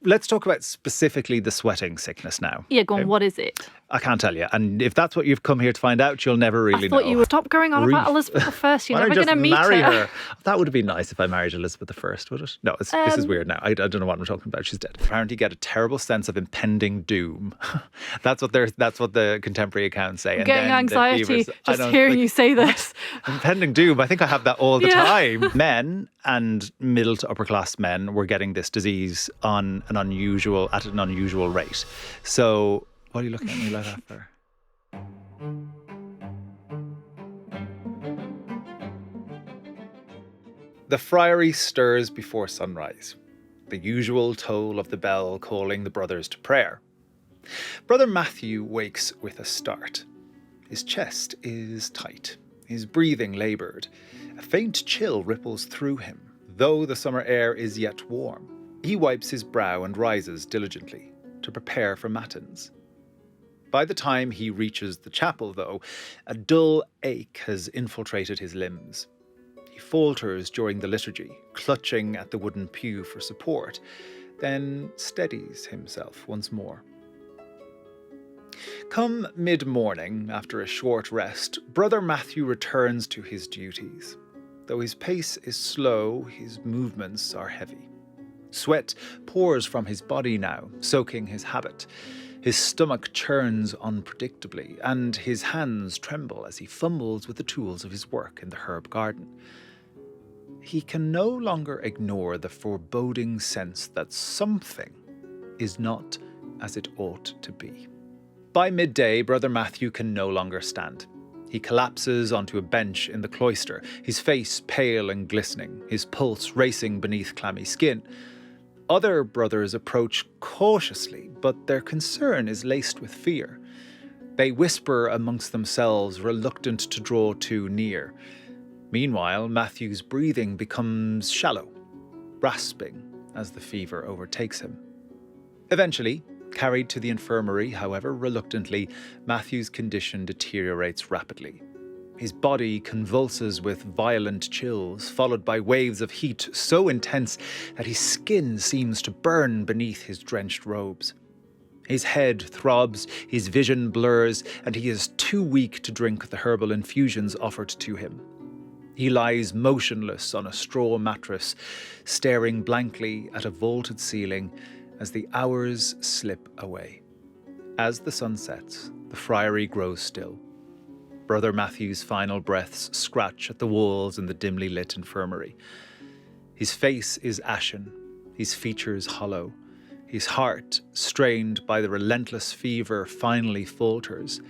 let's talk about specifically the sweating sickness now. Yeah, go on, what is it? I can't tell you. And if that's what you've come here to find out, you'll never really know. I thought you would stop going on about Elizabeth I. You're never going to meet marry her. That would have been nice if I married Elizabeth I, would it? No, this is weird now. I don't know what I'm talking about. She's dead. Apparently, you get a terrible sense of impending doom. That's what the contemporary accounts say. I'm getting anxiety just hearing you say this. Impending doom. I think I have that all the time. Men and middle to upper class men were getting this disease at an unusual rate. So, what are you looking at me like that for? The friary stirs before sunrise, the usual toll of the bell calling the brothers to prayer. Brother Matthew wakes with a start. His chest is tight, his breathing laboured. A faint chill ripples through him, though the summer air is yet warm. He wipes his brow and rises diligently to prepare for matins. By the time he reaches the chapel, though, a dull ache has infiltrated his limbs. He falters during the liturgy, clutching at the wooden pew for support, then steadies himself once more. Come mid-morning, after a short rest, Brother Matthew returns to his duties. Though his pace is slow, his movements are heavy. Sweat pours from his body now, soaking his habit. His stomach churns unpredictably, and his hands tremble as he fumbles with the tools of his work in the herb garden. He can no longer ignore the foreboding sense that something is not as it ought to be. By midday, Brother Matthew can no longer stand. He collapses onto a bench in the cloister, his face pale and glistening, his pulse racing beneath clammy skin. Other brothers approach cautiously, but their concern is laced with fear. They whisper amongst themselves, reluctant to draw too near. Meanwhile, Matthew's breathing becomes shallow, rasping as the fever overtakes him. Eventually, carried to the infirmary, however reluctantly, Matthew's condition deteriorates rapidly. His body convulses with violent chills, followed by waves of heat so intense that his skin seems to burn beneath his drenched robes. His head throbs, his vision blurs, and he is too weak to drink the herbal infusions offered to him. He lies motionless on a straw mattress, staring blankly at a vaulted ceiling as the hours slip away. As the sun sets, the friary grows still. Brother Matthew's final breaths scratch at the walls in the dimly lit infirmary. His face is ashen, his features hollow. His heart, strained by the relentless fever, finally falters.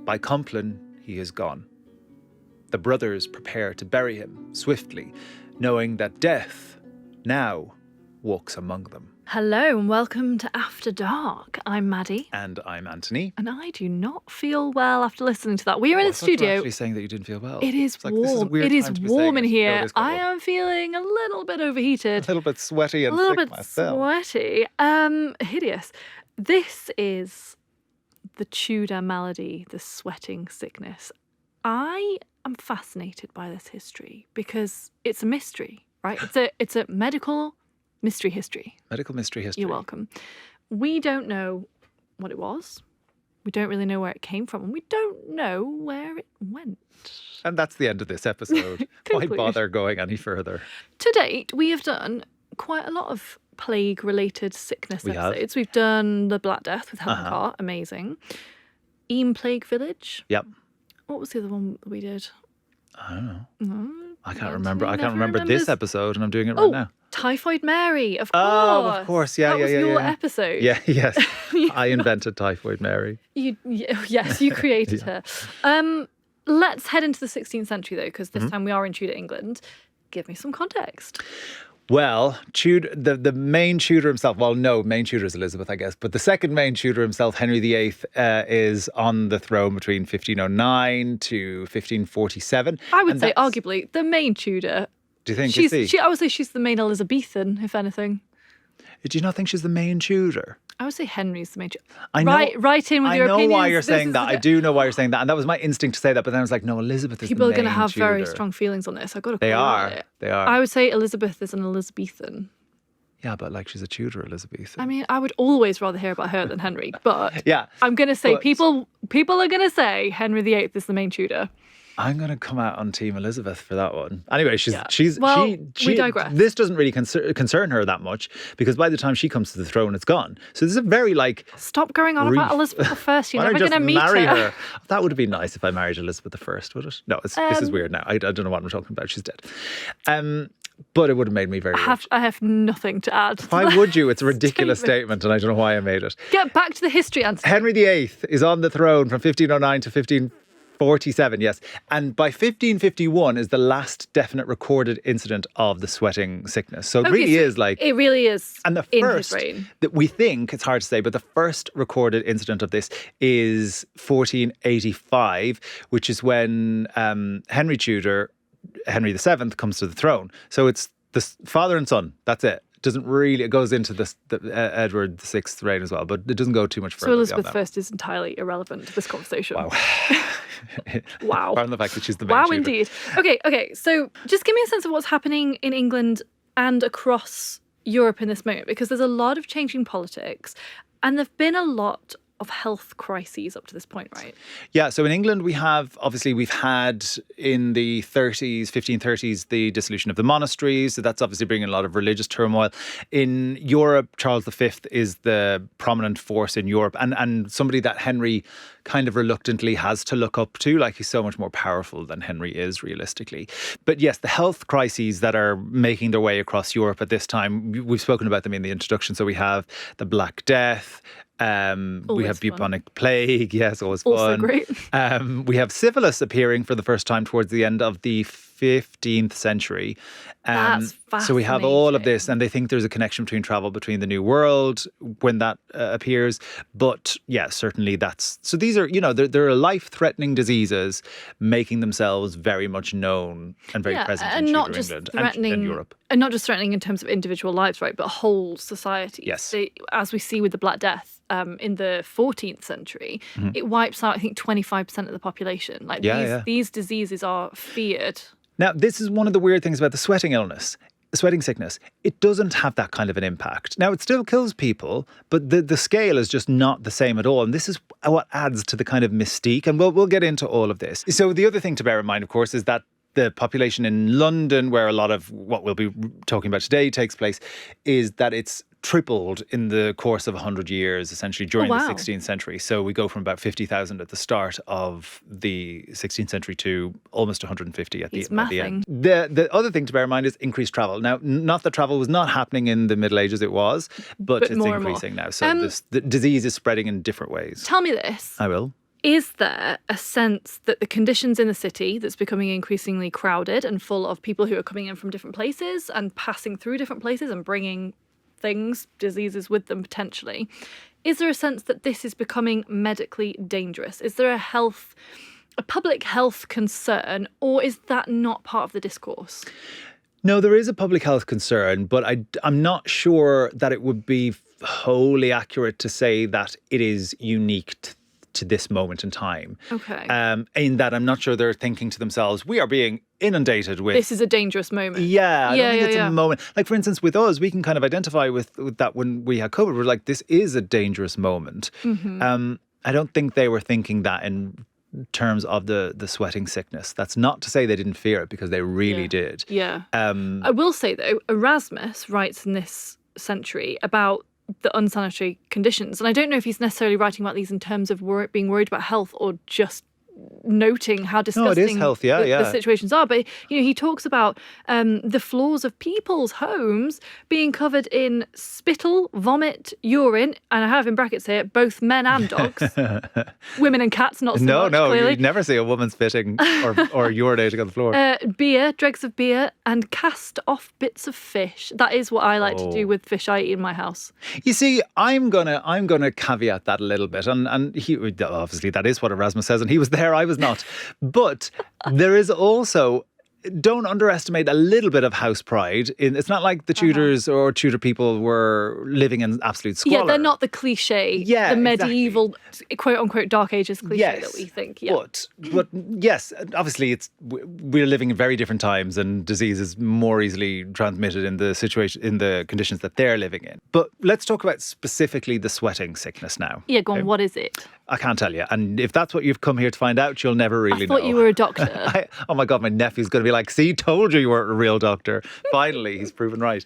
By Compline, he is gone. The brothers prepare to bury him swiftly, knowing that death now walks among them. Hello and welcome to After Dark. I'm Maddy. And I'm Anthony. And I do not feel well after listening to that. We are in the studio. You were actually saying that you didn't feel well. It is warm. It is warm in here. I am feeling a little bit overheated. A little bit sweaty and sick myself. A little bit sweaty. Hideous. This is the Tudor malady, the sweating sickness. I am fascinated by this history because it's a mystery, right? It's a medical mystery history. Medical mystery history. You're welcome. We don't know what it was. We don't really know where it came from. And we don't know where it went. And that's the end of this episode. Why bother going any further? To date, we have done quite a lot of plague-related sickness episodes. We've done the Black Death with Helen Carr. Amazing. Eam Plague Village. Yep. What was the other one that we did? I don't know. No, I can't remember. I can't remember this epised, and I'm doing it right now. Typhoid Mary, of course. Oh, of course. Yeah, that was your episode. Yeah, yes. I invented Typhoid Mary. Yes, you created her. Let's head into the 16th century, though, because this time we are in Tudor England. Give me some context. Well, the main Tudor himself, main Tudor is Elizabeth, I guess, but the second main Tudor himself, Henry VIII, is on the throne between 1509 to 1547. I would say arguably the main Tudor. Do you think? I would say she's the main Elizabethan, if anything. Do you not think she's the main Tudor? I would say Henry's the main Tudor. I know, right in with your opinions. I know why you're saying that. I do know why you're saying that. And that was my instinct to say that. But then I was like, no, Elizabeth is the main People are going to have Tudor. very strong feelings on this. I've got to They are. it. They are. I would say Elizabeth is an Elizabethan. Yeah, but like she's a Tudor Elizabeth. I mean, I would always rather hear about her than Henry, but Yeah, I'm going to say but- people are going to say Henry VIII is the main Tudor. I'm going to come out on Team Elizabeth for that one. Anyway, Well, we digress. This doesn't really concern her that much because by the time she comes to the throne, it's gone. So this is a very like. Stop going on about Elizabeth I. You're Why never don't I going to just meet marry her. That would have been nice if I married Elizabeth I, would it? No, this is weird now. I don't know what I'm talking about. She's dead. But it would have made me very rich. I have nothing to add. Why would you? It's a ridiculous statement, and I don't know why I made it. Get back to the history answer. Henry VIII is on the throne from 1509 to 1547, yes. And by 1551 is the last definite recorded incident of the sweating sickness. So it really is like... It really is and the in first his reign. that we think, it's hard to say, but the first recorded incident of this is 1485, which is when Henry Tudor, Henry VII, comes to the throne. So it's the father and son. That's it. It goes into the Edward VI's reign as well, but it doesn't go too much further. So Elizabeth I is entirely irrelevant to this conversation. Wow. Wow. Apart from the fact that she's the main Wow, Tudor. indeed. Okay. So just give me a sense of what's happening in England and across Europe in this moment, because there's a lot of changing politics and there've been a lot of health crises up to this point, right? Yeah, so in England we've had in the 1530s, the dissolution of the monasteries. So that's obviously bringing a lot of religious turmoil. In Europe, Charles V is the prominent force in Europe and somebody that Henry kind of reluctantly has to look up to. Like, he's so much more powerful than Henry is realistically. But yes, the health crises that are making their way across Europe at this time, we've spoken about them in the introduction. So we have the Black Death, we have bubonic plague. Yes, always fun. Also great. We have syphilis appearing for the first time towards the end of the 15th century. That's so we have all of fascinating. this, and they think there's a connection between travel between the New World when that appears. But yeah, certainly so these are, there are life-threatening diseases making themselves very much known and very present in not Tudor just England threatening, and Europe. and not just threatening in terms of individual lives, right, but whole societies. Yes. As we see with the Black Death in the 14th century, it wipes out, I think, 25% of the population. Like these diseases are feared. Now, this is one of the weird things about the sweating sickness. It doesn't have that kind of an impact. Now, it still kills people, but the scale is just not the same at all. And this is what adds to the kind of mystique. And we'll get into all of this. So the other thing to bear in mind, of course, is that the population in London, where a lot of what we'll be talking about today takes place, is that it's tripled in the course of 100 years, essentially, during the 16th century. So we go from about 50,000 at the start of the 16th century to almost 150 at the end. The other thing to bear in mind is increased travel. Now, not that travel was not happening in the Middle Ages, it was, but it's increasing now. So the disease is spreading in different ways. Tell me this. I will. Is there a sense that the conditions in the city that's becoming increasingly crowded and full of people who are coming in from different places and passing through different places and bringing diseases with them potentially, is there a sense that this is becoming medically dangerous? Is there a public health concern, or is that not part of the discourse? No, there is a public health concern, but I'm not sure that it would be wholly accurate to say that it is unique to this moment in time. Okay. In that I'm not sure they're thinking to themselves, we are being inundated with... This is a dangerous moment. Yeah, I don't think it's a moment. Like, for instance, with us, we can kind of identify with that when we had COVID. We're like, this is a dangerous moment. Mm-hmm. I don't think they were thinking that in terms of the sweating sickness. That's not to say they didn't fear it, because they really did. Yeah. I will say, though, Erasmus writes in this century about the unsanitary conditions. And I don't know if he's necessarily writing about these in terms of being worried about health or just noting how disgusting it is health, the situations are. But he talks about the floors of people's homes being covered in spittle, vomit, urine, and I have in brackets here both men and dogs, women and cats, not so much. No, clearly. You'd never see a woman spitting or urinating on the floor. Beer, dregs of beer, and cast off bits of fish. That is what I like to do with fish I eat in my house. You see, I'm gonna caveat that a little bit, and he, obviously that is what Erasmus says, and he was there. I was not. But there is also don't underestimate a little bit of house pride. It's not like the Tudors or Tudor people were living in absolute squalor. Yeah, they're not the cliche, the medieval, quote unquote, dark ages cliche that we think. Yeah. But yes, obviously we're living in very different times, and disease is more easily transmitted in the conditions that they're living in. But let's talk about specifically the sweating sickness now. Yeah, go on. What is it? I can't tell you. And if that's what you've come here to find out, you'll never really know. I thought you were a doctor. Oh my God, my nephew's going to be like, see, told you weren't a real doctor. Finally, he's proven right.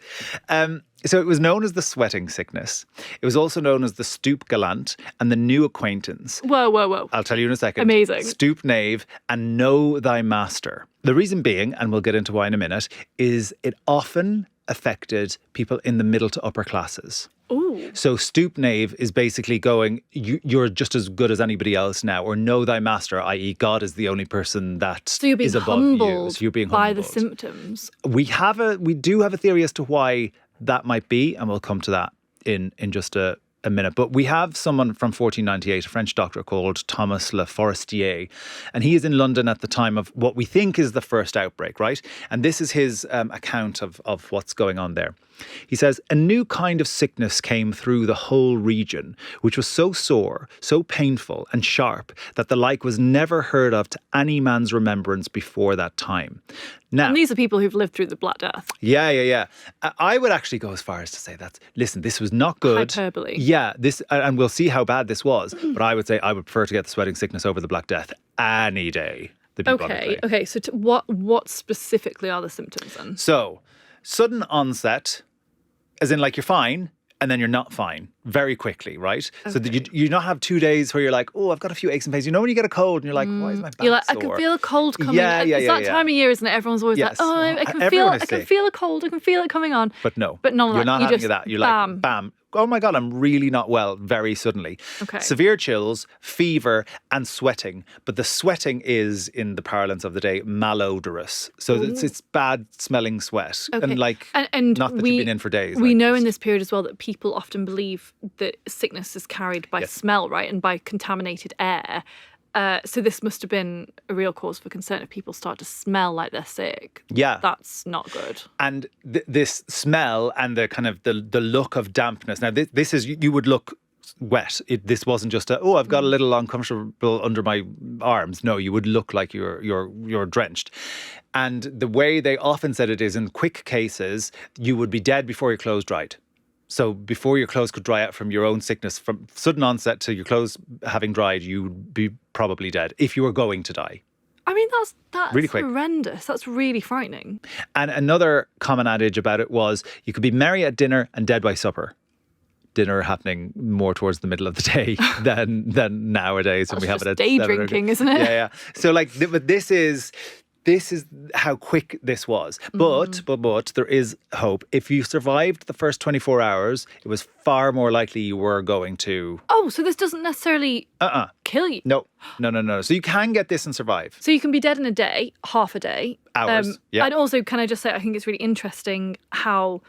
So it was known as the sweating sickness. It was also known as the stoop gallant and the new acquaintance. Whoa. I'll tell you in a second. Amazing. Stoop knave and know thy master. The reason being, and we'll get into why in a minute, is it often affected people in the middle to upper classes. Ooh. So stoop knave is basically going, you're just as good as anybody else now, or know thy master, i.e. God is the only person that is above you. So you're being humbled by the symptoms. We do have a theory as to why that might be, and we'll come to that in just a minute. But we have someone from 1498, a French doctor called Thomas Le Forestier, and he is in London at the time of what we think is the first outbreak, right? And this is his account of what's going on there. He says, a new kind of sickness came through the whole region, which was so sore, so painful and sharp that the like was never heard of to any man's remembrance before that time. Now, and these are people who've lived through the Black Death. Yeah. I would actually go as far as to say that, listen, this was not good. Hyperbole. Yeah, and we'll see how bad this was. But I would say I would prefer to get the sweating sickness over the Black Death any day. Okay. So what specifically are the symptoms then? So, sudden onset, as in like you're fine, and then you're not fine very quickly, right? Okay. So that you not have 2 days where you're like, oh, I've got a few aches and pains. You know when you get a cold and you're like, why is my back You're like, sore? I can feel a cold coming. Yeah. It's that time of year, isn't it? Everyone's always like, oh, I can feel a cold. I can feel it coming on. But no. But none of you're that. not having that. You're bam. like, bam. Oh my God, I'm really not well very suddenly. Okay. Severe chills, fever, and sweating. But the sweating is, in the parlance of the day, malodorous. So it's bad smelling sweat. Okay. And not that you've been in for days. We know in this period as well that people often believe that sickness is carried by smell, right? And by contaminated air. So this must have been a real cause for concern if people start to smell like they're sick. Yeah. That's not good. And this smell and the kind of the look of dampness. Now, this is, you would look wet. This wasn't just I've got a little uncomfortable under my arms. No, you would look like you're drenched. And the way they often said it is, in quick cases, you would be dead before your clothes dried. So before your clothes could dry out from your own sickness, from sudden onset to your clothes having dried, you'd be probably dead if you were going to die. I mean, that's really quick. Horrendous. That's really frightening. And another common adage about it was you could be merry at dinner and dead by supper. Dinner happening more towards the middle of the day than nowadays when we have it at day drinking, isn't it? Yeah. So but this is how quick this was. But there is hope. If you survived the first 24 hours, it was far more likely you were going to... Oh, so this doesn't necessarily kill you? No. So you can get this and survive. So you can be dead in a day, half a day. Hours, yeah. And also, can I just say, I think it's really interesting how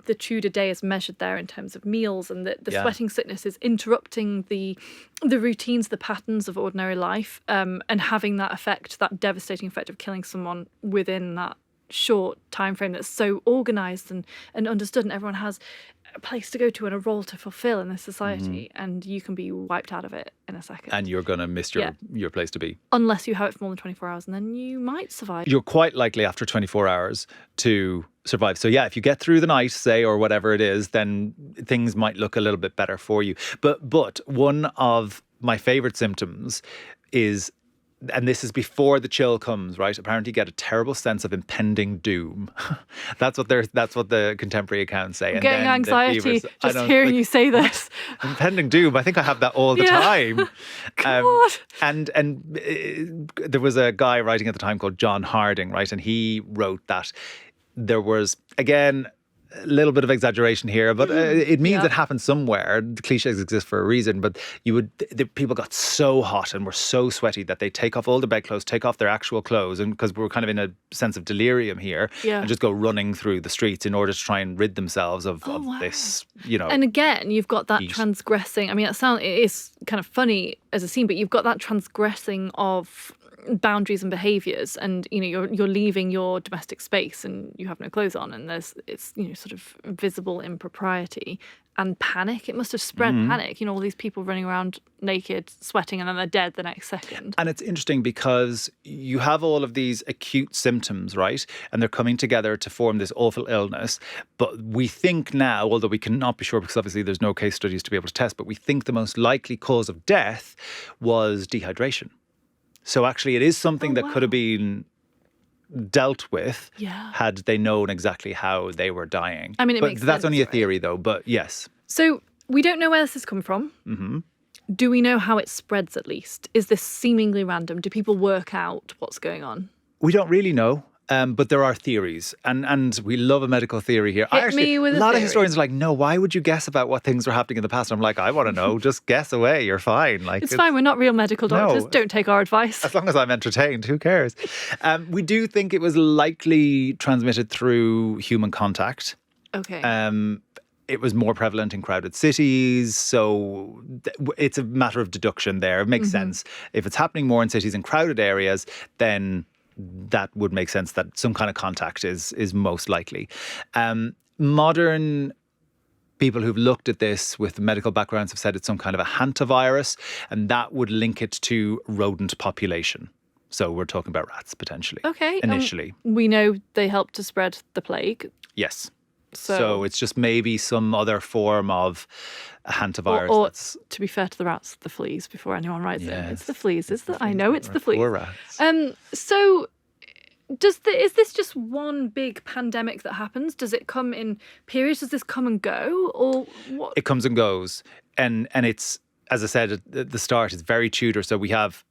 the Tudor day is measured there in terms of meals, and the sweating sickness is interrupting the routines, the patterns of ordinary life, and having that effect, that devastating effect of killing someone within that short time frame that's so organised and understood, and everyone has a place to go to and a role to fulfil in this society, and you can be wiped out of it in a second. And you're going to miss your place to be. Unless you have it for more than 24 hours, and then you might survive. You're quite likely after 24 hours to survive. So yeah, if you get through the night, say, or whatever it is, then things might look a little bit better for you. But one of my favourite symptoms is, and this is before the chill comes, right? Apparently you get a terrible sense of impending doom. That's what the contemporary accounts say. I'm getting anxiety just hearing you say this. Impending doom. I think I have that all the time. God. And there was a guy writing at the time called John Harding, right? And he wrote that there was, again, a little bit of exaggeration here, but it means it happened somewhere. The cliches exist for a reason, but people got so hot and were so sweaty that they take off all the bedclothes, take off their actual clothes, and because we're kind of in a sense of delirium here, and just go running through the streets in order to try and rid themselves of this, And again, you've got that transgressing. I mean, it is kind of funny as a scene, but you've got that transgressing of boundaries and behaviours, and you're leaving your domestic space and you have no clothes on, and it's sort of visible impropriety and panic. It must have spread panic. All these people running around naked, sweating, and then they're dead the next second. And it's interesting because you have all of these acute symptoms, right? And they're coming together to form this awful illness. But we think now, although we cannot be sure because obviously there's no case studies to be able to test, but we think the most likely cause of death was dehydration. So actually it is something that could have been dealt with had they known exactly how they were dying. I mean, but makes that's sense, only a right? theory though, but yes. So we don't know where this has come from. Mm-hmm. Do we know how it spreads at least? Is this seemingly random? Do people work out what's going on? We don't really know. But there are theories, and we love a medical theory here. Hit me with a lot theory. of historians are like, no, why would you guess about what things were happening in the past? I'm like, I want to know. Just guess away. You're fine. Like it's fine. We're not real medical doctors. No. Don't take our advice. As long as I'm entertained, who cares? We do think it was likely transmitted through human contact. Okay. It was more prevalent in crowded cities, so it's a matter of deduction there. It makes sense. If it's happening more in cities and crowded areas, then that would make sense that some kind of contact is most likely. Modern people who've looked at this with medical backgrounds have said it's some kind of a hantavirus, and that would link it to rodent population. So we're talking about rats potentially. Okay. Initially. We know they help to spread the plague. Yes. So So it's just maybe some other form of a hantavirus. Or that's, to be fair to the rats, the fleas, before anyone writes in. Yes. It's the fleas, I know it's the fleas. Poor rats. So is this just one big pandemic that happens? Does it come in periods? Does this come and go? Or what? It comes and goes. And it's, as I said at the start, it's very Tudor. So we have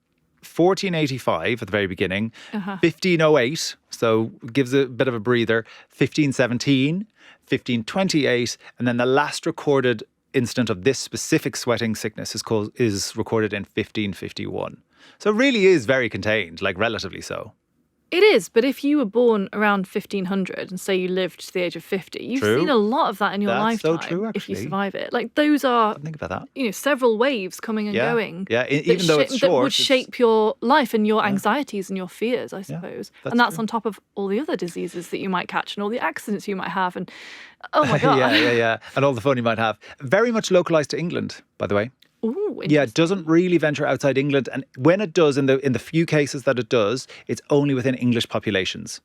1485 at the very beginning, 1508, so gives a bit of a breather, 1517, 1528, and then the last recorded incident of this specific sweating sickness is recorded in 1551. So it really is very contained, like relatively so. It is, but if you were born around 1500 and say you lived to the age of 50, you've True. seen a lot of that in your That's so lifetime. true, if you actually. survive it, like those are, Think about that. several waves coming and going. Yeah, even though it's that short. would shape your life and your anxieties and your fears, I suppose. that's And that's true. on top of all the other diseases that you might catch and all the accidents you might have. And oh my god, yeah. And all the fun you might have. Very much localised to England, by the way. Ooh, Yeah, it doesn't really venture outside England, and when it does, in the few cases that it does, it's only within English populations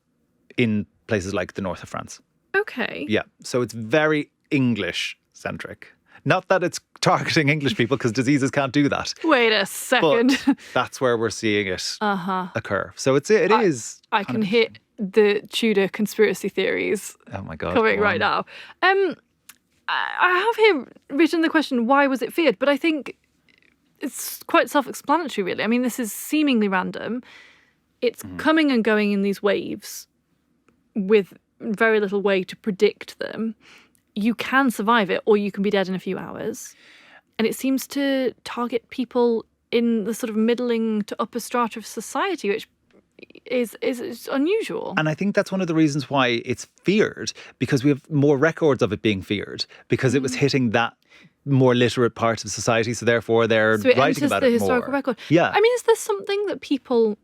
in places like the north of France. okay. Yeah, so it's very English centric. Not that it's targeting English people, because diseases can't do that. Wait a second. But that's where we're seeing it occur. So it is. I can hit the Tudor conspiracy theories Oh my god! coming go right on. now. I have here written the question, why was it feared? But I think it's quite self-explanatory, really. I mean, this is seemingly random. It's coming and going in these waves with very little way to predict them. You can survive it, or you can be dead in a few hours. And it seems to target people in the sort of middling to upper strata of society, which is unusual. And I think that's one of the reasons why it's feared, because we have more records of it being feared, because it was hitting that more literate part of society, so therefore they're So it writing enters about the it historical more. record. Yeah. I mean, is there something that people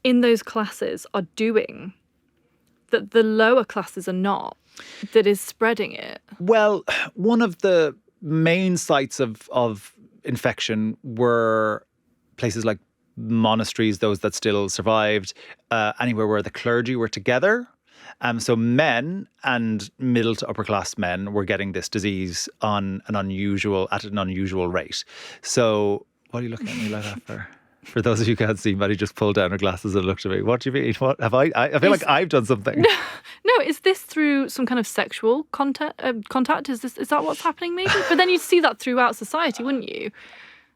in those classes are doing that the lower classes are not, that is spreading it? Well, one of the main sites of infection were places like monasteries, those that still survived, anywhere where the clergy were together. So men and middle to upper class men were getting this disease at an unusual rate. So what are you looking at me like that for? For those of you who can't see, Maddy just pulled down her glasses and looked at me. What do you mean? What have I feel like I've done something. No, is this through some kind of sexual contact? Is that what's happening maybe? But then you'd see that throughout society, wouldn't you?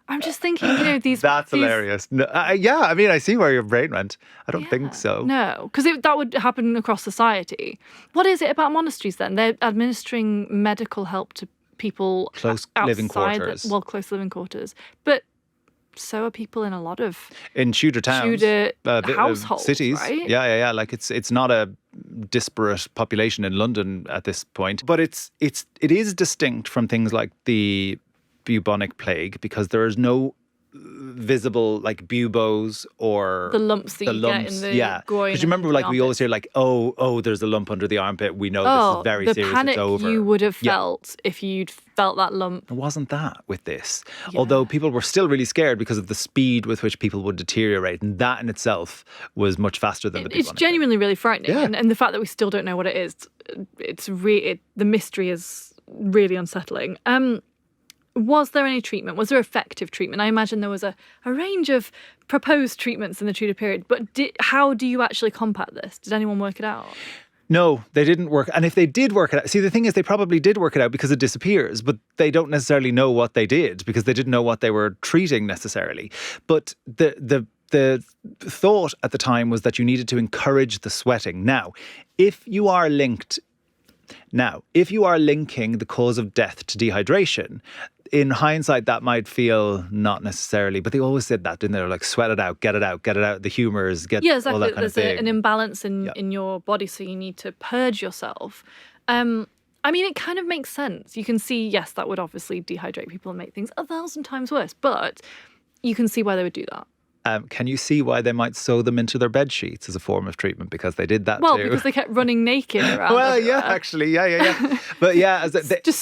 I'm just thinking, these... That's these, hilarious. No, yeah, I mean, I see where your brain went. I don't think so. No, because that would happen across society. What is it about monasteries then? They're administering medical help to people Close outside living quarters. Close living quarters. But so are people in a lot of In Tudor towns, Tudor households, cities. right? Yeah. Like it's not a disparate population in London at this point, but it is distinct from things like the bubonic plague, because there is no visible like buboes or The lumps that you get in the groin. Because you remember, and like the we always armpits. hear, like, oh, there's a lump under the armpit. We know this is very the serious. panic It's over. you would have Yeah. felt if you'd felt that lump. It wasn't that with this. Yeah. Although people were still really scared because of the speed with which people would deteriorate. And that in itself was much faster than the people. It's genuinely really frightening. Yeah. And the fact that we still don't know what it is, the mystery is really unsettling. Was there any treatment? Was there effective treatment? I imagine there was a range of proposed treatments in the Tudor period. But how do you actually combat this? Did anyone work it out? No, they didn't work. And if they did work it out, see, the thing is, they probably did work it out because it disappears, but they don't necessarily know what they did because they didn't know what they were treating necessarily. But the thought at the time was that you needed to encourage the sweating. Now, if you are linking the cause of death to dehydration, in hindsight, that might feel not necessarily, but they always said that, didn't they? They're like, sweat it out, get the humours, get exactly. all that kind There's of thing. an imbalance in your body, so you need to purge yourself. I mean, it kind of makes sense. You can see, yes, that would obviously dehydrate people and make things 1,000 times worse, but you can see why they would do that. Can you see why they might sew them into their bed sheets as a form of treatment? Because they did that Well, too. because they kept running naked around. Well, everywhere. yeah, actually, yeah. But yeah, Just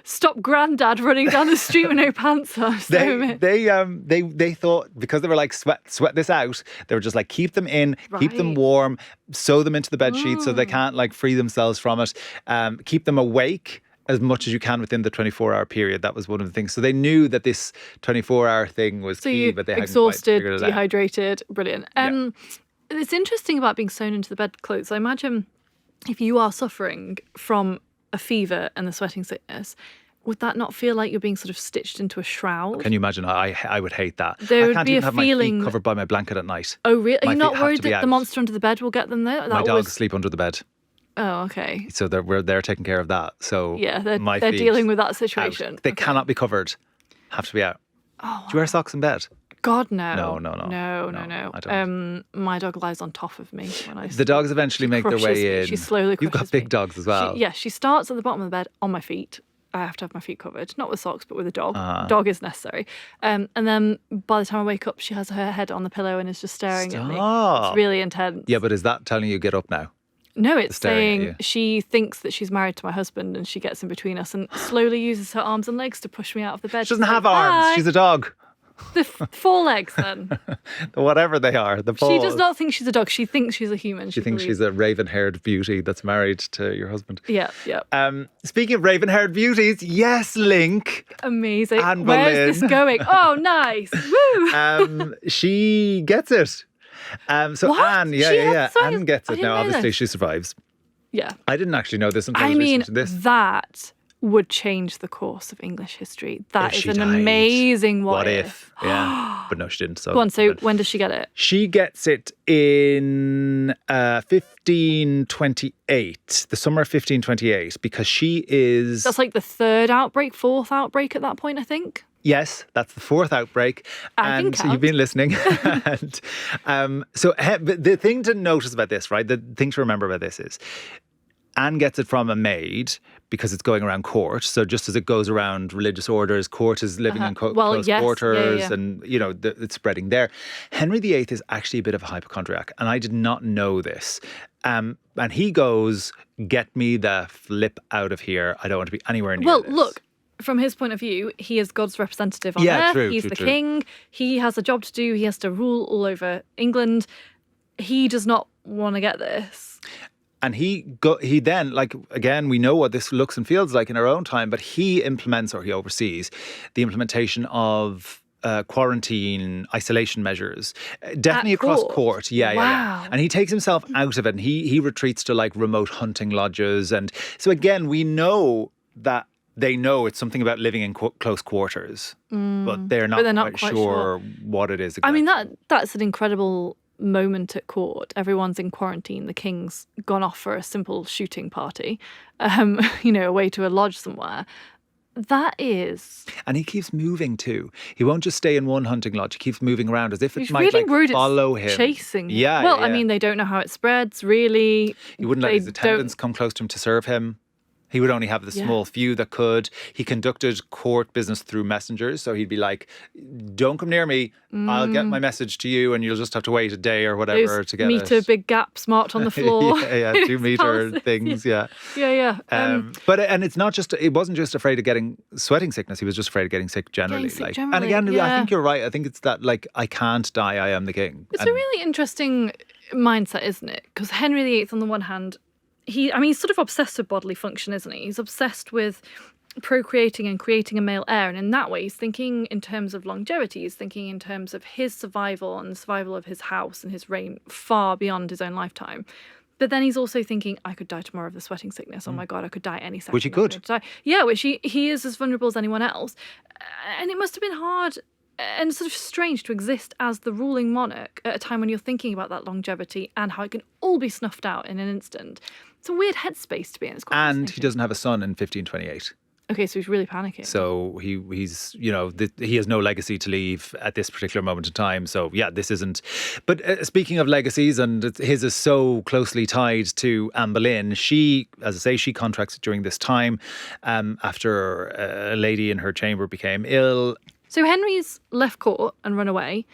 stop Grandad running down the street with no pants on. they thought, because they were like, sweat this out, they were just like, keep them in, keep them Right. warm, sew them into the bed sheets so they can't like free themselves from it, keep them awake as much as you can within the 24-hour period. That was one of the things. So they knew that this 24-hour thing was key, but they hadn't quite exhausted, figured it out. dehydrated, brilliant. It's interesting about being sewn into the bedclothes. I imagine if you are suffering from a fever and the sweating sickness, would that not feel like you're being sort of stitched into a shroud? Can you imagine? I would hate that. There I would can't be even a have my feeling feet covered by my blanket at night. Oh, really? Are My you not feet have worried to be that the out. monster under the bed will get them there? My dogs sleep under the bed. Oh, okay. So they're taking care of that. So Yeah, they're feet dealing with that out. situation. They cannot be covered. Have to be out. Oh, Do you wear socks in bed? God, no. No. No. I don't. My dog lies on top of me when I The dogs eventually make their crushes way me. in. She slowly You've got crushes big me. dogs as well. She starts at the bottom of the bed on my feet. I have to have my feet covered, not with socks, but with a dog. Uh-huh. Dog is necessary. And then by the time I wake up, she has her head on the pillow and is just staring at me. Stop. It's really intense. Yeah, but is that telling you get up now? No, it's staring at saying you. she thinks that she's married to my husband and she gets in between us and slowly uses her arms and legs to push me out of the bed. She doesn't have arms. She's a dog. The four legs then. Whatever they are, the paws. She does not think she's a dog. She thinks she's a human. She thinks she's a raven-haired beauty that's married to your husband. Yeah. Speaking of raven-haired beauties, yes, Link. Amazing. Anne Where's this Boleyn. going? Oh, nice. Woo. She gets it. So What? Anne, She has the Anne gets I it. didn't Now, know obviously, this. she survives. Yeah. I didn't actually know this until I I was mean, researching this. that would change the course of English history. That If is she an died. amazing What if? Yeah, but no, she didn't. So Go on, so when does she get it? she gets it in 1528, the summer of 1528, because she is. That's like the fourth outbreak at that point, I think. Yes, that's the fourth outbreak. I can And count. you've been listening. And but the thing to notice about this, right? The thing to remember about this is Anne gets it from a maid because it's going around court. So just as it goes around religious orders, court is living in close yes, quarters yeah. and, it's spreading there. Henry VIII is actually a bit of a hypochondriac. And I did not know this. And he goes, get me the flip out of here. I don't want to be anywhere near this. Look, from his point of view, he is God's representative on Yeah, earth. true, He's true, the true. king. He has a job to do. He has to rule all over England. He does not want to get this. And he then, like, again, we know what this looks and feels like in our own time, but he implements or he oversees the implementation of quarantine, isolation measures, definitely At across court? court. Yeah. Wow. And he takes himself out of it and he retreats to like remote hunting lodges. And so again, we know that they know it's something about living in close quarters, but they're not, quite sure what it is exactly. I mean, that's an incredible moment at court. Everyone's in quarantine. The king's gone off for a simple shooting party, away to a lodge somewhere. That is... And he keeps moving too. He won't just stay in one hunting lodge. He keeps moving around as if it He's might really worried follow it's him. chasing him. Yeah. Well, I mean, they don't know how it spreads, really. He wouldn't let They his attendants come close to him to serve him. He would only have the small few that could. He conducted court business through messengers. So he'd be like, don't come near me. I'll get my message to you and you'll just have to wait a day or whatever to get meter it. big gaps marked on the floor. 2 meter things, yeah. But it's not just, it wasn't just afraid of getting sweating sickness. He was just afraid of getting sick generally. And again, I think you're right. I think it's that, like, I can't die, I am the king. It's a really interesting mindset, isn't it? Because Henry VIII, on the one hand, he's sort of obsessed with bodily function, isn't he? He's obsessed with procreating and creating a male heir. And in that way, he's thinking in terms of longevity. He's thinking in terms of his survival and the survival of his house and his reign far beyond his own lifetime. But then he's also thinking, I could die tomorrow of the sweating sickness. Oh my God, I could die any second. Which he could. Yeah, which he is as vulnerable as anyone else. And it must have been hard and sort of strange to exist as the ruling monarch at a time when you're thinking about that longevity and how it can all be snuffed out in an instant. It's a weird headspace to be in. And he doesn't have a son in 1528. Okay, so he's really panicking. So he's he has no legacy to leave at this particular moment in time. So yeah, this isn't. But speaking of legacies, and his is so closely tied to Anne Boleyn. She, as I say, she contracts during this time after a lady in her chamber became ill. So Henry's left court and run away.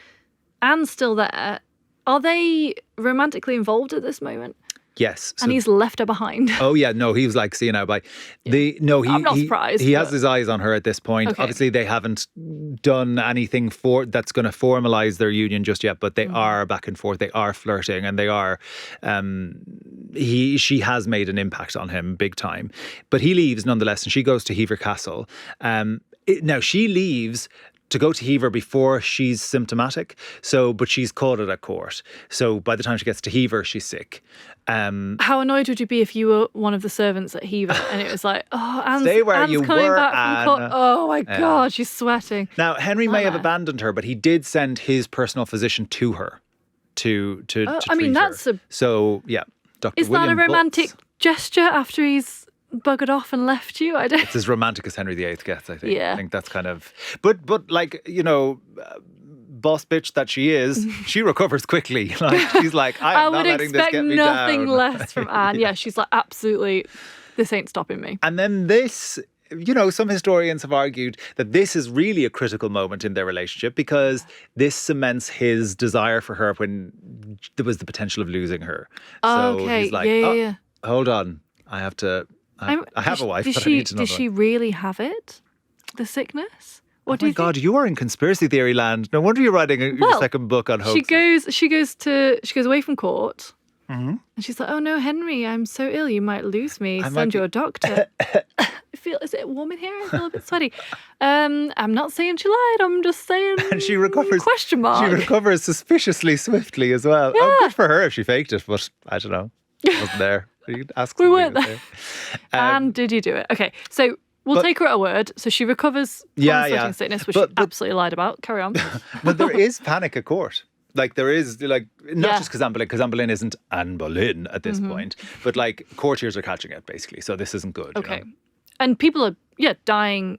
Anne's still there. Are they romantically involved at this moment? Yes. And he's left her behind. Oh, yeah. No, he was like, see you now, bye. I'm not surprised. He has his eyes on her at this point. Okay. Obviously, they haven't done anything that's going to formalise their union just yet, but they are back and forth. They are flirting and they are... she has made an impact on him big time. But he leaves nonetheless and she goes to Hever Castle. Now, she leaves to go to Hever before she's symptomatic. But she's called it at court. So by the time she gets to Hever, she's sick. How annoyed would you be if you were one of the servants at Hever and it was like, oh, Anne's coming back from court. Oh my God, she's sweating. Now, Henry may have abandoned her, but he did send his personal physician to her to treat her. So, yeah. Dr. Is William that a romantic gesture after he's buggered off and left you? I don't. It's as romantic as Henry VIII gets, I think. Yeah. I think that's kind of... But like, boss bitch that she is, she recovers quickly. Like, she's like, I am not letting this get me down. I would expect nothing less from Anne. Yeah, she's like, absolutely, this ain't stopping me. And then this... some historians have argued that this is really a critical moment in their relationship because this cements his desire for her when there was the potential of losing her. So he's like, hold on, I have a wife, but I need to know. Did she really have it? The sickness? Oh my God, you are in conspiracy theory land. No wonder you're writing your second book on hoaxes. She goes away from court. Mm-hmm. And she's like, oh no, Henry, I'm so ill, you might lose me. Send you a doctor. Is it warm in here? I feel a bit sweaty. I'm not saying she lied, I'm just saying and she recovers, question mark. She recovers suspiciously swiftly as well. Yeah. Oh, good for her if she faked it, but I don't know. I wasn't there. You could ask we weren't there. And did you do it? Okay, so we'll take her at her word. So she recovers from sweating sickness, which she absolutely lied about. Carry on. But there is panic at court. Like there is, like, not just because Anne Boleyn isn't Anne Boleyn at this point, but like courtiers are catching it basically. So this isn't good. Okay. And people are, dying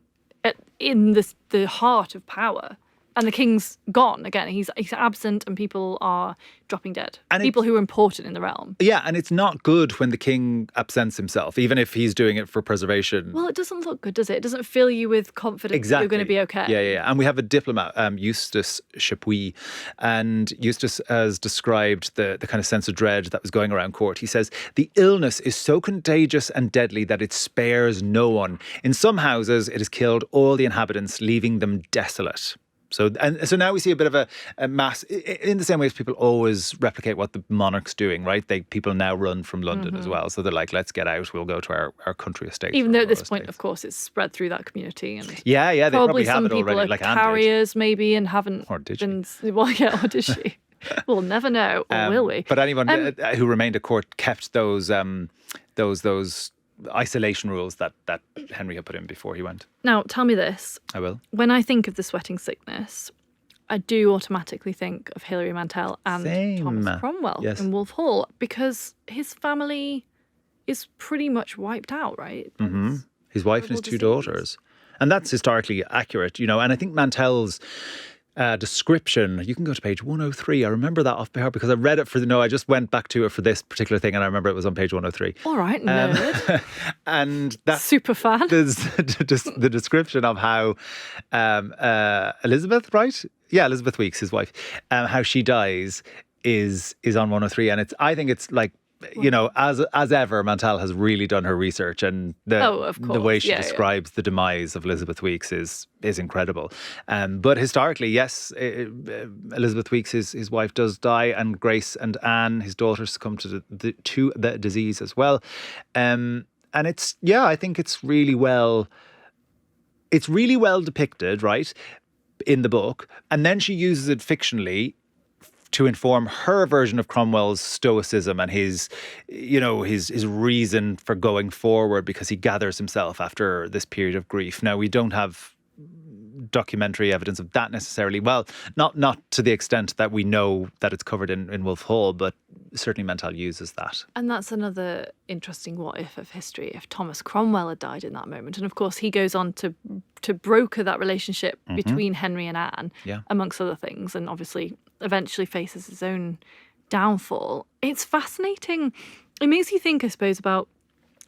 in the heart of power. And the king's gone again. He's absent and people are dropping dead. And people who are important in the realm. Yeah, and it's not good when the king absents himself, even if he's doing it for preservation. Well, it doesn't look good, does it? It doesn't fill you with confidence that you're going to be okay. Yeah. And we have a diplomat, Eustace Chapuis, and Eustace has described the kind of sense of dread that was going around court. He says, the illness is so contagious and deadly that it spares no one. In some houses, it has killed all the inhabitants, leaving them desolate. So now we see a bit of a mass, in the same way as people always replicate what the monarch's doing, right? People now run from London as well. So they're like, let's get out, we'll go to our country estate. Even though at this point, of course, it's spread through that community. And they probably have it already. Like carriers maybe and haven't or did been... Well, yeah, or did she? We'll never know, or will we? But anyone who remained at court kept those isolation rules that Henry had put in before he went. Now, tell me this. I will. When I think of the sweating sickness, I do automatically think of Hilary Mantel and Thomas Cromwell in Wolf Hall because his family is pretty much wiped out, right? Mm-hmm. His wife and his two daughters. And that's historically accurate, and I think Mantel's description. You can go to page 103. I remember that off by heart because I read it I just went back to it for this particular thing and I remember it was on page 103. All right, nerd. And that's super fan. The description of how Elizabeth, right? Yeah, Elizabeth Weeks, his wife, how she dies is on 103. And I think it's like, as ever, Mantell has really done her research, and the way she describes the demise of Elizabeth Weeks is incredible. But historically, yes, Elizabeth Weeks, his wife, does die, and Grace and Anne, his daughters, succumb to the disease as well. And I think it's really well depicted, right, in the book, and then she uses it fictionally to inform her version of Cromwell's stoicism and his reason for going forward, because he gathers himself after this period of grief. Now, we don't have documentary evidence of that necessarily. Well, not to the extent that we know that it's covered in Wolf Hall, but certainly Mantell uses that. And that's another interesting what if of history, if Thomas Cromwell had died in that moment. And of course, he goes on to broker that relationship between Henry and Anne, amongst other things, and obviously eventually faces his own downfall. It's fascinating. It makes you think, I suppose, about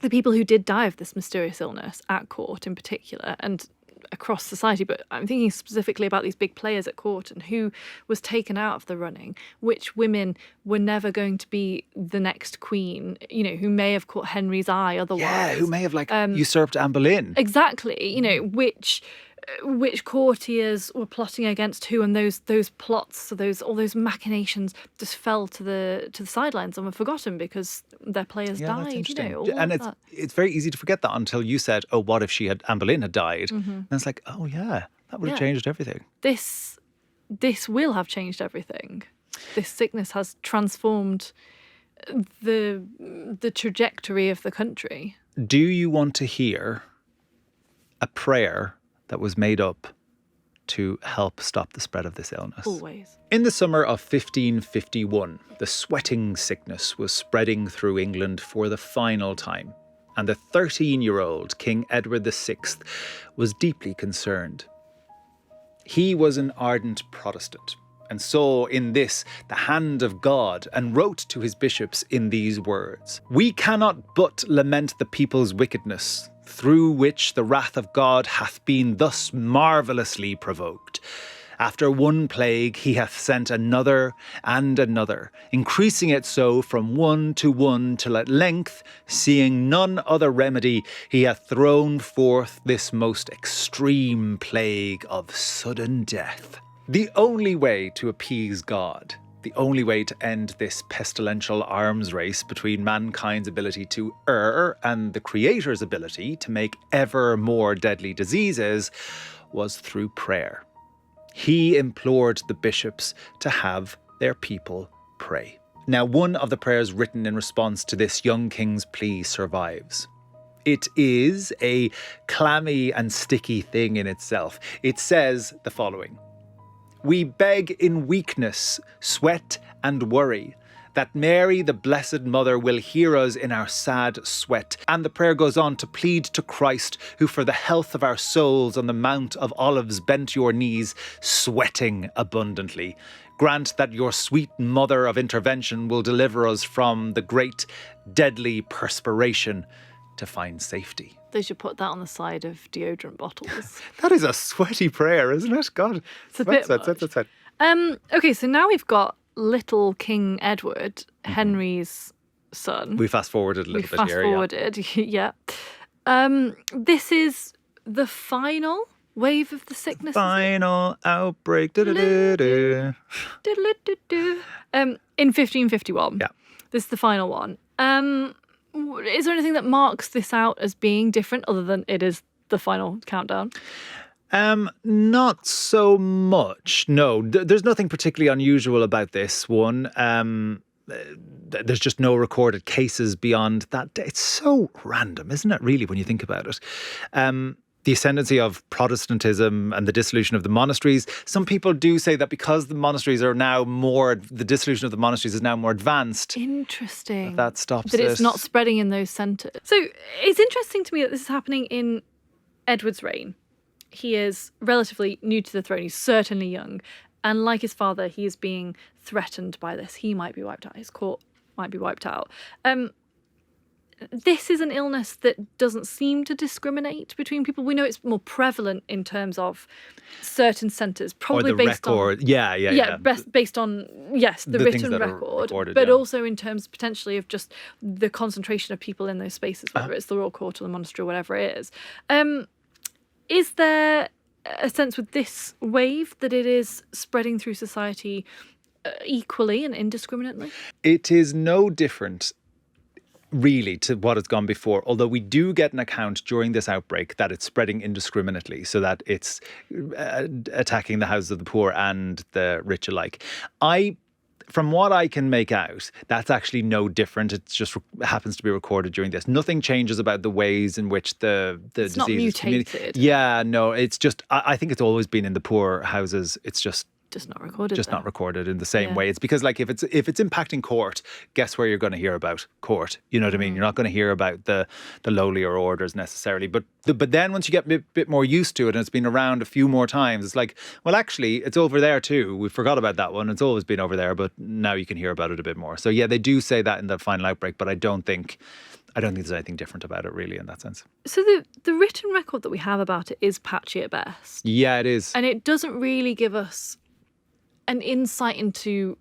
the people who did die of this mysterious illness at court in particular, and across society, but I'm thinking specifically about these big players at court and who was taken out of the running, which women were never going to be the next queen, who may have caught Henry's eye otherwise. Yeah, who may have usurped Anne Boleyn. Exactly, which courtiers were plotting against who, and those plots, all those machinations just fell to the sidelines and were forgotten because their players died. That's interesting. And it's very easy to forget that until you said, "Oh, what if Anne Boleyn had died?" And it's like, "Oh yeah, that would have changed everything." This will have changed everything. This sickness has transformed the trajectory of the country. Do you want to hear a prayer that was made up to help stop the spread of this illness? Always. In the summer of 1551, the sweating sickness was spreading through England for the final time, and the 13-year-old King Edward VI was deeply concerned. He was an ardent Protestant and saw in this the hand of God, and wrote to his bishops in these words: "We cannot but lament the people's wickedness, through which the wrath of God hath been thus marvellously provoked. After one plague he hath sent another and another, increasing it so from one to one, till at length, seeing none other remedy, he hath thrown forth this most extreme plague of sudden death." The only way to appease God, the only way to end this pestilential arms race between mankind's ability to err and the Creator's ability to make ever more deadly diseases, was through prayer. He implored the bishops to have their people pray. Now, one of the prayers written in response to this young king's plea survives. It is a clammy and sticky thing in itself. It says the following: "We beg in weakness, sweat and worry, that Mary, the Blessed Mother, will hear us in our sad sweat." And the prayer goes on to plead to Christ, who for the health of our souls on the Mount of Olives bent your knees, sweating abundantly. Grant that your sweet Mother of intervention will deliver us from the great deadly perspiration to find safety. They should put that on the side of deodorant bottles. That is a sweaty prayer, isn't it? God. It's a bit much. Okay, so now we've got little King Edward, Henry's son. We fast forwarded a little bit here. Fast forwarded, yeah. This is the final wave of the sickness. Final outbreak. In 1551. Yeah. This is the final one. Is there anything that marks this out as being different other than it is the final countdown? Not so much, no. There's nothing particularly unusual about this one. There's just no recorded cases beyond that. It's so random, isn't it, really, when you think about it? The ascendancy of Protestantism and the dissolution of the monasteries. Some people do say that because the monasteries are now the dissolution of the monasteries is now more advanced. Interesting. That stops it. That it's not spreading in those centres. So it's interesting to me that this is happening in Edward's reign. he is relatively new to the throne. He's certainly young. And like his father, he is being threatened by this. He might be wiped out. His court might be wiped out. This is an illness that doesn't seem to discriminate between people. We know it's more prevalent in terms of certain centres, probably or the based record. on based on the written record, but also in terms potentially of just the concentration of people in those spaces, whether it's the royal court or the monastery or whatever it is. Is there a sense with this wave that it is spreading through society equally and indiscriminately? It is no different really to what has gone before, although we do get an account during this outbreak that it's spreading indiscriminately, so that it's attacking the houses of the poor and the rich alike. From what I can make out, that's actually no different. It just happens to be recorded during this. Nothing changes about the ways in which the it's disease not mutated. is. Yeah, no, it's just, I think it's always been in the poor houses. It's just not recorded. Not recorded in the same way. It's because, like, if it's impacting court, guess where you're going to hear about court? You know what I mean? You're not going to hear about the lowlier orders necessarily. But then once you get a bit more used to it and it's been around a few more times, it's like, well, actually, it's over there too. We forgot about that one. It's always been over there, but now you can hear about it a bit more. So yeah, they do say that in the final outbreak, but I don't think there's anything different about it really in that sense. So the written record that we have about it is patchy at best. Yeah, it is. And it doesn't really give us an insight into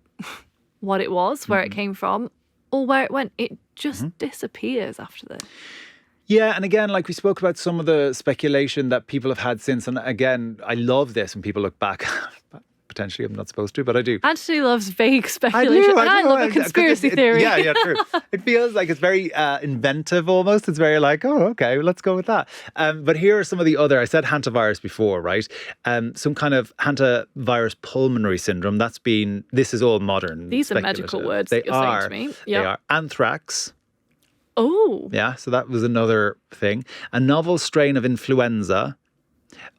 what it was, where it came from, or where it went. It just disappears after this. Yeah, and again, like we spoke about some of the speculation that people have had since, and again, I love this when people look back. Potentially, I'm not supposed to, but I do. Anthony loves vague speculation. I love a conspiracy theory. Yeah, true. It feels like it's very inventive almost. It's very like, oh, okay, let's go with that. But here are some of the other, I said hantavirus before, right? Some kind of hantavirus pulmonary syndrome. This is all modern. These are medical words that you're saying to me. Yep. They are. Anthrax. Oh. Yeah, so that was another thing. A novel strain of influenza.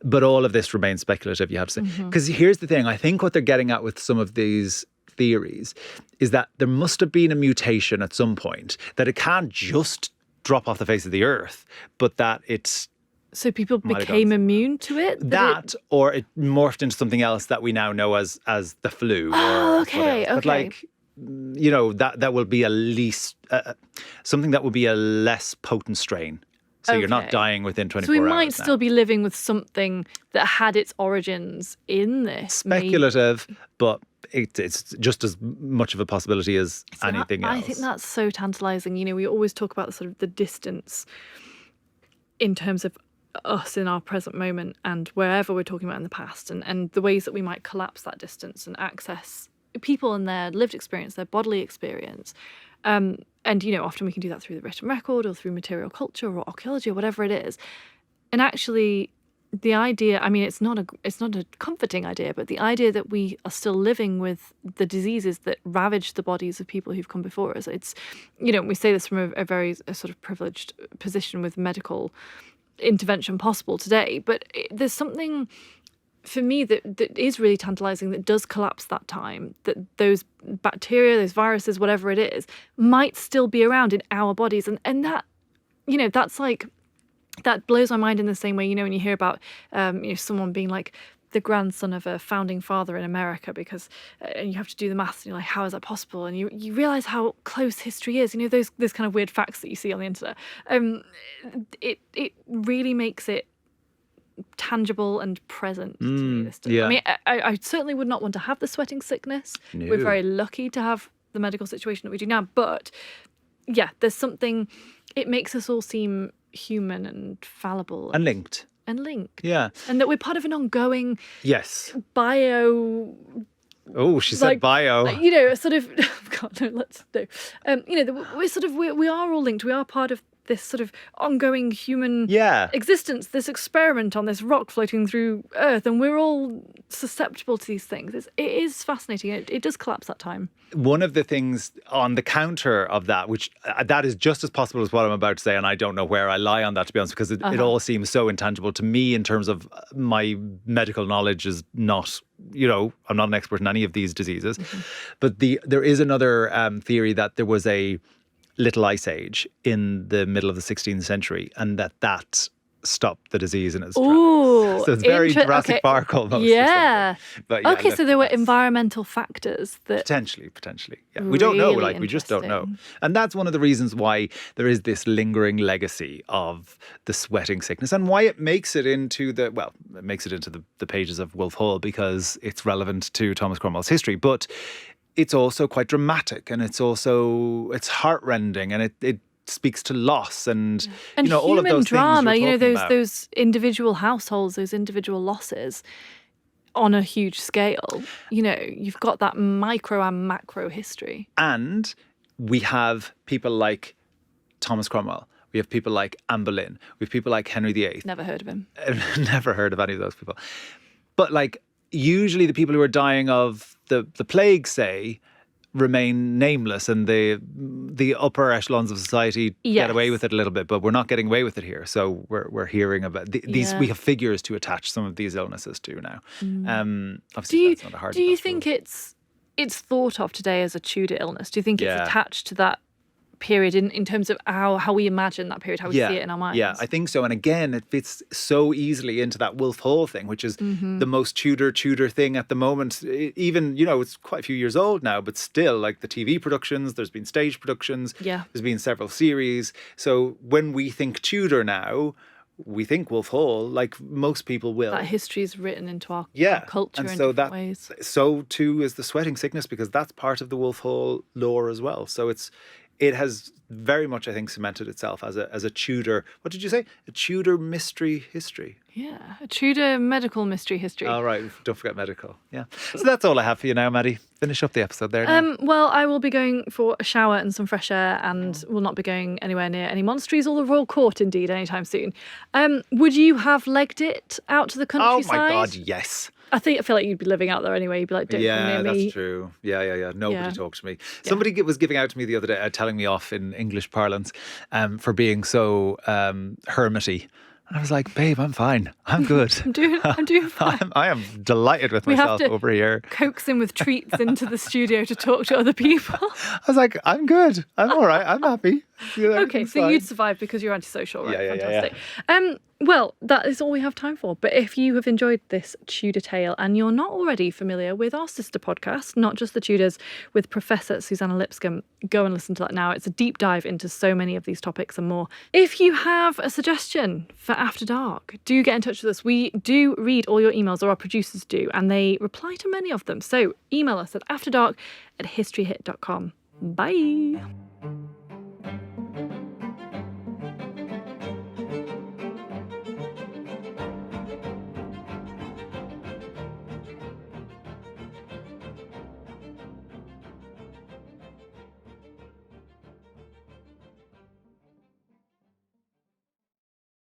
But all of this remains speculative, you have to say. Because here's the thing, I think what they're getting at with some of these theories is that there must have been a mutation at some point, that it can't just drop off the face of the earth, but that it's... So people became immune to it? Or it morphed into something else that we now know as the flu. Oh, okay. But like, you know, that will be at least something that will be a less potent strain. So you're not dying within 24 hours. So we might still be living with something that had its origins in this. Speculative, but it's just as much of a possibility as anything else. I think that's so tantalising. You know, we always talk about the distance in terms of us in our present moment and wherever we're talking about in the past, and the ways that we might collapse that distance and access people and their lived experience, their bodily experience. And, you know, often we can do that through the written record or through material culture or archaeology or whatever it is. And actually, the idea, I mean, it's not a comforting idea, but the idea that we are still living with the diseases that ravage the bodies of people who've come before us. It's, you know, we say this from a very sort of privileged position with medical intervention possible today, but there's something... for me, that is really tantalising, that does collapse that time, that those bacteria, those viruses, whatever it is, might still be around in our bodies. And that, you know, that's like, that blows my mind in the same way, you know, when you hear about, you know, someone being like the grandson of a founding father in America, because and you have to do the maths and you're like, how is that possible? And you realise how close history is, you know, those kind of weird facts that you see on the internet. It really makes it tangible and present to me this time. I mean, I certainly would not want to have the sweating sickness. No. We're very lucky to have the medical situation that we do now, but yeah, there's something, it makes us all seem human and fallible and linked. Yeah. And that we're part of an ongoing bio... Oh, she said bio. You know, sort of... God, no, let's do. You know, we are all linked. We are part of this sort of ongoing human existence, this experiment on this rock floating through Earth, and we're all susceptible to these things. It is fascinating. It does collapse that time. One of the things on the counter of that, which that is just as possible as what I'm about to say, and I don't know where I lie on that, to be honest, because it all seems so intangible to me in terms of my medical knowledge is not, you know, I'm not an expert in any of these diseases. But there is another theory that there was a little ice age in the middle of the 16th century, and that stop the disease in its tracks. Ooh, So it's very Jurassic Park almost. Yeah. But yeah, Okay, look, so there were that's- environmental factors that Potentially. Yeah. We don't know, Really we just don't know. interesting. And that's one of the reasons why there is this lingering legacy of the sweating sickness and why it makes it into the pages of Wolf Hall, because it's relevant to Thomas Cromwell's history. But it's also quite dramatic, and it's heartrending, and it speaks to loss and all of human those drama, things you're talking about. those individual households, those individual losses on a huge scale. You've got that micro and macro history. And we have people like Thomas Cromwell. We have people like Anne Boleyn. We have people like Henry VIII. Never heard of him. Never heard of any of those people. But usually the people who are dying of the plague, say, remain nameless, and the upper echelons of society get away with it a little bit, but we're not getting away with it here. So we're hearing about these. We have figures to attach some of these illnesses to now. Obviously, that's not a hard. Do you think it's thought of today as a Tudor illness? Do you think it's attached to that period in terms of how we imagine that period, how we see it in our minds? Yeah, I think so. And again, it fits so easily into that Wolf Hall thing, which is the most Tudor thing at the moment. Even, it's quite a few years old now, but still, the TV productions, there's been stage productions, there's been several series. So when we think Tudor now, we think Wolf Hall, like most people will. That history is written into our culture and in so different ways. So too is the sweating sickness, because that's part of the Wolf Hall lore as well. So it has very much, I think, cemented itself as a Tudor. What did you say? A Tudor mystery history. Yeah, a Tudor medical mystery history. Oh, right. Don't forget medical. Yeah. So that's all I have for you now, Maddie. Finish up the episode there now. Well, I will be going for a shower and some fresh air, and will not be going anywhere near any monasteries or the royal court, indeed, anytime soon. Would you have legged it out to the countryside? Oh my God, yes. I feel like you'd be living out there anyway. You'd be like, don't come near me. Yeah, that's true. Yeah. Nobody talked to me. Somebody was giving out to me the other day, telling me off in English parlance for being so hermity. And I was like, babe, I'm fine. I'm good. I'm doing fine. I am delighted with myself over here. Coax him with treats into the studio to talk to other people. I was like, I'm good. I'm all right. I'm happy. Okay, so you'd survive because you're antisocial, right? Yeah, fantastic. Well, that is all we have time for. But if you have enjoyed this Tudor tale and you're not already familiar with our sister podcast, Not Just the Tudors, with Professor Susanna Lipscomb, go and listen to that now. It's a deep dive into so many of these topics and more. If you have a suggestion for After Dark, do get in touch with us. We do read all your emails, or our producers do, and they reply to many of them. So email us at afterdark@historyhit.com. Bye.